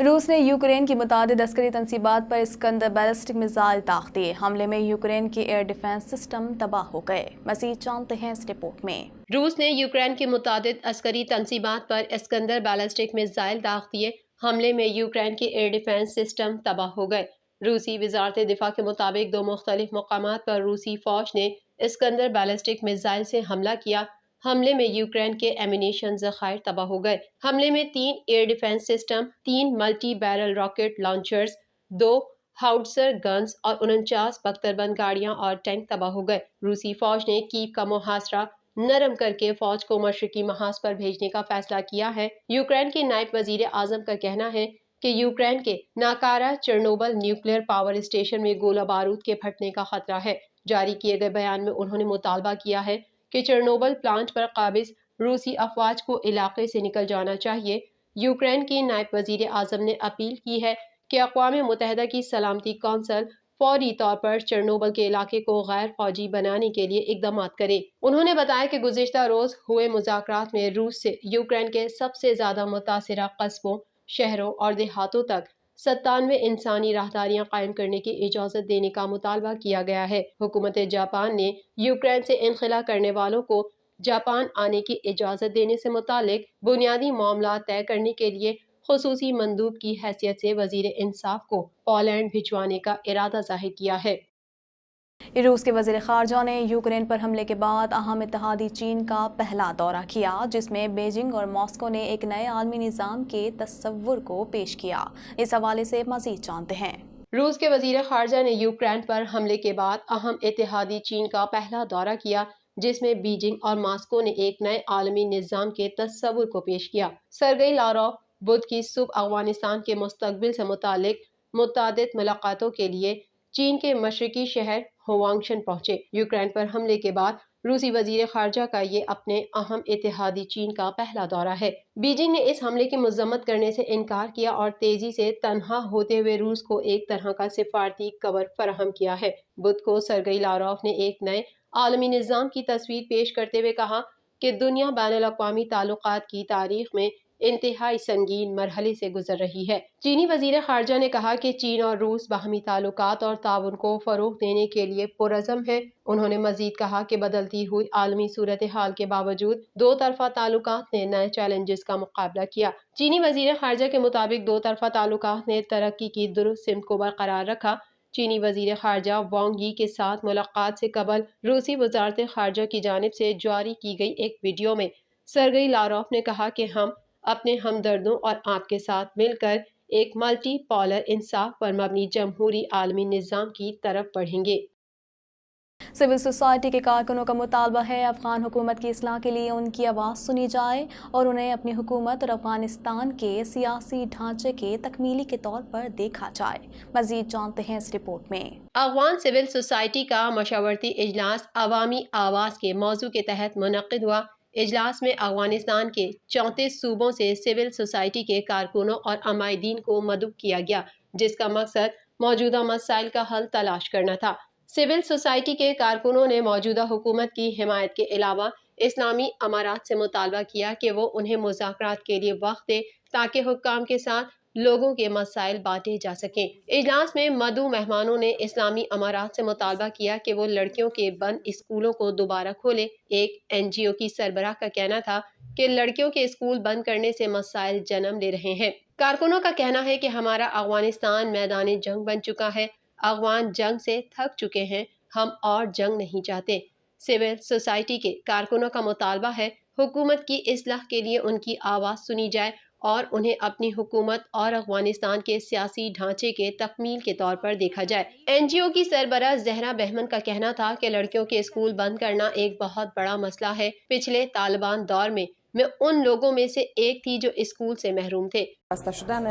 روس نے یوکرین کی متعدد عسکری تنصیبات پر اسکندر بیلسٹک میزائل داغ دیے. حملے میں یوکرین کے ایئر ڈیفنس سسٹم تباہ ہو گئے. مزید جانتے ہیں اس رپورٹ میں. روس نے یوکرین کی متعدد عسکری تنصیبات پر اسکندر بیلسٹک میزائل داغ دیے. حملے میں یوکرین کے ایئر ڈیفنس سسٹم تباہ ہو گئے. روسی وزارت دفاع کے مطابق 2 مختلف مقامات پر روسی فوج نے اسکندر بیلسٹک میزائل سے حملہ کیا. حملے میں یوکرین کے ایمونیشن ذخائر تباہ ہو گئے. حملے میں 3 air defence system, 3 multi barrel rocket launchers, 2 howitzer guns اور 49 بختربند گاڑیاں اور ٹینک تباہ ہو گئے. روسی فوج نے کیو کا محاصرہ نرم کر کے فوج کو مشرقی محاذ پر بھیجنے کا فیصلہ کیا ہے. یوکرین کے نائب وزیر اعظم کا کہنا ہے کہ یوکرین کے ناکارا چرنوبل نیوکلیئر پاور اسٹیشن میں گولہ بارود کے پھٹنے کا خطرہ ہے. جاری کیے گئے بیان میں انہوں نے مطالبہ کیا ہے کہ چرنوبل پلانٹ پر قابض روسی افواج کو علاقے سے نکل جانا چاہیے. یوکرین کی نائب وزیر اعظم نے اپیل کی ہے کہ اقوام متحدہ کی سلامتی کونسل فوری طور پر چرنوبل کے علاقے کو غیر فوجی بنانے کے لیے اقدامات کرے. انہوں نے بتایا کہ گزشتہ روز ہوئے مذاکرات میں روس سے یوکرین کے سب سے زیادہ متاثرہ قصبوں، شہروں اور دیہاتوں تک 97 انسانی راہداریاں قائم کرنے کی اجازت دینے کا مطالبہ کیا گیا ہے. حکومت جاپان نے یوکرین سے انخلا کرنے والوں کو جاپان آنے کی اجازت دینے سے متعلق بنیادی معاملات طے کرنے کے لیے خصوصی مندوب کی حیثیت سے وزیر انصاف کو پولینڈ بھجوانے کا ارادہ ظاہر کیا ہے. روس کے وزیر خارجہ نے یوکرین پر حملے کے بعد اہم اتحادی چین کا پہلا دورہ کیا، جس میں بیجنگ اور ماسکو نے ایک نئے عالمی نظام کے تصور کو پیش کیا. اس حوالے سے مزید جانتے ہیں. روس کے وزیر خارجہ نے یوکرین پر حملے کے بعد اہم اتحادی چین کا پہلا دورہ کیا، جس میں بیجنگ اور ماسکو نے ایک نئے عالمی نظام کے تصور کو پیش کیا. سرگئی لاروف بدھ کی صبح افغانستان کے مستقبل سے متعلق متعدد ملاقاتوں کے لیے چین کے مشرقی شہر ہوانگشن پہنچے. یوکرین پر حملے کے بعد روسی وزیر خارجہ کا یہ اپنے اہم اتحادی چین کا پہلا دورہ ہے. بیجنگ نے اس حملے کی مذمت کرنے سے انکار کیا اور تیزی سے تنہا ہوتے ہوئے روس کو ایک طرح کا سفارتی کور فراہم کیا ہے. بدھ کو سرگئی لاروف نے ایک نئے عالمی نظام کی تصویر پیش کرتے ہوئے کہا کہ دنیا بین الاقوامی تعلقات کی تاریخ میں انتہائی سنگین مرحلے سے گزر رہی ہے. چینی وزیر خارجہ نے کہا کہ چین اور روس باہمی تعلقات اور تعاون کو فروغ دینے کے لیے پرعزم ہے. انہوں نے مزید کہا کہ بدلتی ہوئی عالمی صورتحال کے باوجود دو طرفہ تعلقات نے نئے چیلنجز کا مقابلہ کیا. چینی وزیر خارجہ کے مطابق دو طرفہ تعلقات نے ترقی کی درست سمت کو برقرار رکھا. چینی وزیر خارجہ وانگ یی کے ساتھ ملاقات سے قبل روسی وزارت خارجہ کی جانب سے جاری کی گئی ایک ویڈیو میں سرگئی لاروف نے کہا کہ ہم اپنے ہمدردوں اور آپ کے ساتھ مل کر ایک ملٹی پولر انصاف پر مبنی جمہوری عالمی نظام کی طرف بڑھیں گے. سول سوسائٹی کے کارکنوں کا مطالبہ ہے افغان حکومت کی اصلاح کے لیے ان کی آواز سنی جائے اور انہیں اپنی حکومت اور افغانستان کے سیاسی ڈھانچے کے تکمیلی کے طور پر دیکھا جائے. مزید جانتے ہیں اس رپورٹ میں. افغان سول سوسائٹی کا مشاورتی اجلاس عوامی آواز کے موضوع کے تحت منعقد ہوا. اجلاس میں افغانستان کے 34 صوبوں سے سول سوسائٹی کے کارکنوں اور عمائدین کو مدعو کیا گیا، جس کا مقصد موجودہ مسائل کا حل تلاش کرنا تھا. سول سوسائٹی کے کارکنوں نے موجودہ حکومت کی حمایت کے علاوہ اسلامی امارات سے مطالبہ کیا کہ وہ انہیں مذاکرات کے لیے وقت دے تاکہ حکام کے ساتھ لوگوں کے مسائل بانٹے جا سکیں. اجلاس میں مدعو مہمانوں نے اسلامی امارات سے مطالبہ کیا کہ وہ لڑکیوں کے بند اسکولوں کو دوبارہ کھولے. ایک NGO کی سربراہ کا کہنا تھا کہ لڑکیوں کے اسکول بند کرنے سے مسائل جنم لے رہے ہیں. کارکنوں کا کہنا ہے کہ ہمارا افغانستان میدان جنگ بن چکا ہے. افغان جنگ سے تھک چکے ہیں. ہم اور جنگ نہیں چاہتے. سول سوسائٹی کے کارکنوں کا مطالبہ ہے حکومت کی اصلاح کے لیے ان کی آواز سنی جائے اور انہیں اپنی حکومت اور افغانستان کے سیاسی ڈھانچے کے تکمیل کے طور پر دیکھا جائے. NGO کی سربراہ زہرا بہمن کا کہنا تھا کہ لڑکیوں کے اسکول بند کرنا ایک بہت بڑا مسئلہ ہے. پچھلے طالبان دور میں ان لوگوں میں سے ایک تھی جو اسکول سے محروم تھے. بسته شدن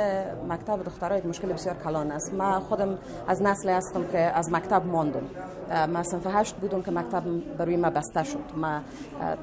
مکتب دخترها یک مشکل بسیار کلان است. من خودم از نسلی هستم که از مکتب ماندم. من صنف 8 بودم که مکتب بروی من بسته شد. من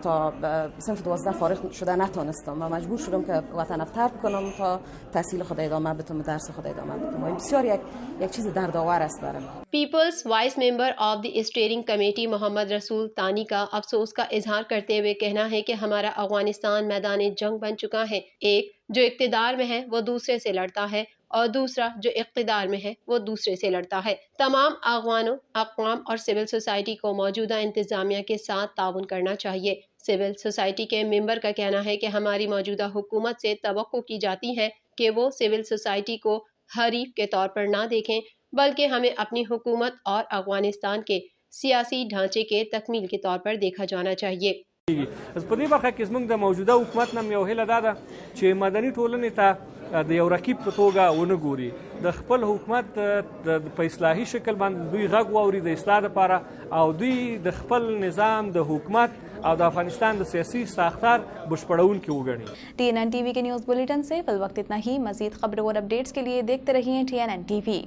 تا صنف 12 فارغ شده نتونستم. من مجبور شدم که وطن ترک کنم تا تحصیل خود ادامه بدم، درس خود ادامه بدم. این بسیار یک چیز دردآور است برام. People's voice member of the steering committee Muhammad Rasool Tani کا افسوس کا اظہار کرتے ہوئے کہنا ہے کہ ہمارا افغانستان افغانستان میدان جنگ بن چکا ہے. ایک جو اقتدار میں ہے وہ دوسرے سے لڑتا ہے اور دوسرا جو اقتدار میں ہے وہ دوسرے سے لڑتا ہے. تمام افغانوں، اقوام اور سول سوسائٹی کو موجودہ انتظامیہ کے ساتھ تعاون کرنا چاہیے. سول سوسائٹی کے ممبر کا کہنا ہے کہ ہماری موجودہ حکومت سے توقع کی جاتی ہے کہ وہ سول سوسائٹی کو حریف کے طور پر نہ دیکھیں، بلکہ ہمیں اپنی حکومت اور افغانستان کے سیاسی ڈھانچے کے تکمیل کے طور پر دیکھا جانا چاہیے. په دې برخه کې زموږ د موجوده حکومت نه یو هیله دا ده چې مدني ټولنې ته د یو رقیب په توګه ونه ګوري، د خپل حکومت په اصلاحي شکل باندې دوی غږ واوري د اصلاح لپاره، او دوی د خپل نظام د حکومت او د افغانستان د سیاسی ساختار بشپړونکي وګڼي. TNN TV کے نیوز بلیٹن سے فی الوقت اتنا ہی. مزید خبروں اور اپڈیٹس کے لیے دیکھتے رہیے TNN TV.